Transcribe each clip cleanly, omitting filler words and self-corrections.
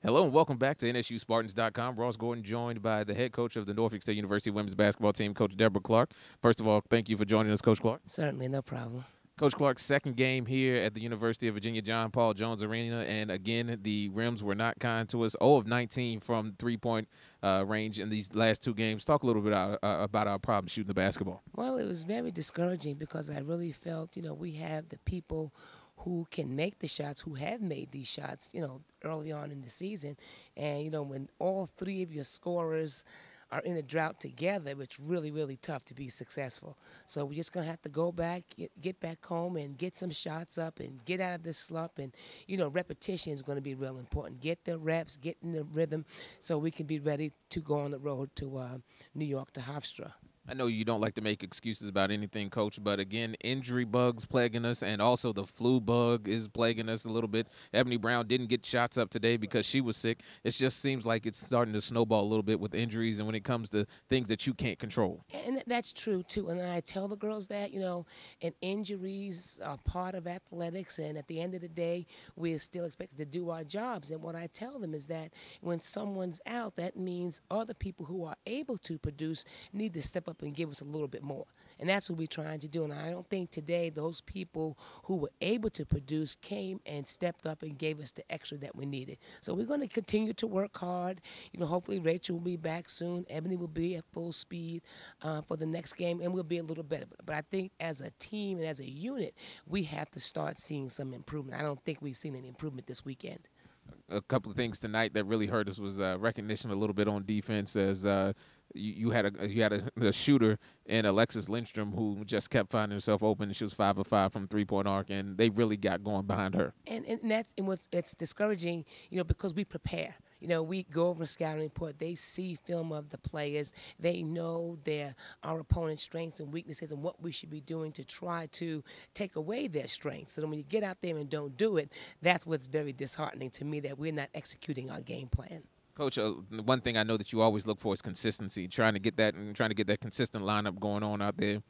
Hello and welcome back to NSUSpartans.com. Ross Gordon joined by the head coach of the Norfolk State University women's basketball team, Coach Debra Clark. First of all, thank you for joining us, Coach Clark. Certainly, no problem. Coach Clark's second game here at the University of Virginia John Paul Jones Arena, and again, the rims were not kind to us. 0 of 19 from three-point range in these last two games. Talk a little bit about our problem shooting the basketball. Well, it was very discouraging because I really felt, we have the people who can make the shots, who have made these shots, early on in the season. And, when all three of your scorers are in a drought together, it's really, really tough to be successful. So we're just going to have to go back, get back home and get some shots up and get out of this slump. And, repetition is going to be real important. Get the reps, get in the rhythm so we can be ready to go on the road to New York to Hofstra. I know you don't like to make excuses about anything, Coach, but again, injury bugs plaguing us, and also the flu bug is plaguing us a little bit. Ebony Brown didn't get shots up today because she was sick. It just seems like it's starting to snowball a little bit with injuries and when it comes to things that you can't control. And that's true, too. And I tell the girls that, and injuries are part of athletics, and at the end of the day, we're still expected to do our jobs. And what I tell them is that when someone's out, that means other people who are able to produce need to step up and give us a little bit more. And that's what we're trying to do. And I don't think today those people who were able to produce came and stepped up and gave us the extra that we needed. So we're going to continue to work hard. Hopefully Rachel will be back soon. Ebony will be at full speed for the next game, and we'll be a little better. But I think as a team and as a unit, we have to start seeing some improvement. I don't think we've seen any improvement this weekend. A couple of things tonight that really hurt us was recognition a little bit on defense as you had a shooter in Alexis Lindstrom who just kept finding herself open. She was 5 of 5 from three-point arc, and they really got going behind her. And it's discouraging, because we prepare. We go over a scouting report. They see film of the players. They know our opponent's strengths and weaknesses and what we should be doing to try to take away their strengths. So when you get out there and don't do it, that's what's very disheartening to me, that we're not executing our game plan. Coach, one thing I know that you always look for is consistency, trying to get that consistent lineup going on out there.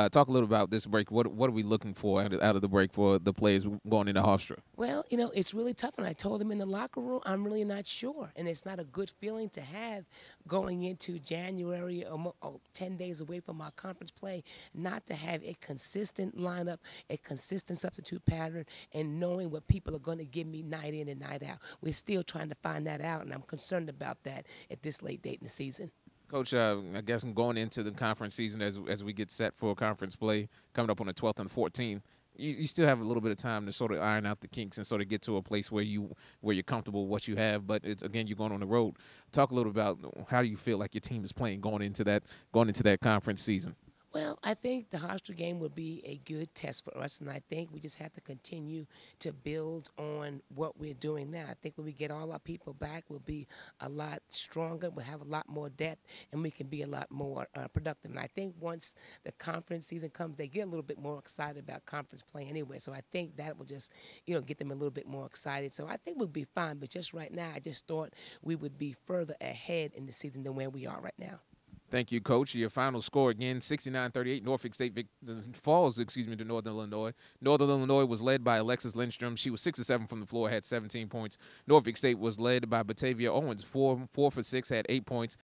Talk a little about this break. What are we looking for out of the break for the players going into Hofstra? Well, it's really tough, and I told them in the locker room, I'm really not sure, and it's not a good feeling to have going into January or 10 days away from our conference play, not to have a consistent lineup, a consistent substitute pattern, and knowing what people are going to give me night in and night out. We're still trying to find that out, and I'm concerned about that at this late date in the season. Coach, I guess I'm going into the conference season as we get set for conference play coming up on the 12th and 14th. You still have a little bit of time to sort of iron out the kinks and sort of get to a place where you're comfortable with what you have. But it's again, you're going on the road. Talk a little about how do you feel like your team is playing going into that conference season. Well, I think the Hofstra game would be a good test for us, and I think we just have to continue to build on what we're doing now. I think when we get all our people back, we'll be a lot stronger, we'll have a lot more depth, and we can be a lot more productive. And I think once the conference season comes, they get a little bit more excited about conference play anyway, so I think that will just, get them a little bit more excited. So I think we'll be fine, but just right now, I just thought we would be further ahead in the season than where we are right now. Thank you, Coach. Your final score again, 69-38. Norfolk State falls to Northern Illinois. Northern Illinois was led by Alexis Lindstrom. She was 6 of 7 from the floor, had 17 points. Norfolk State was led by Batavia Owens, 4 for 6, had 8 points.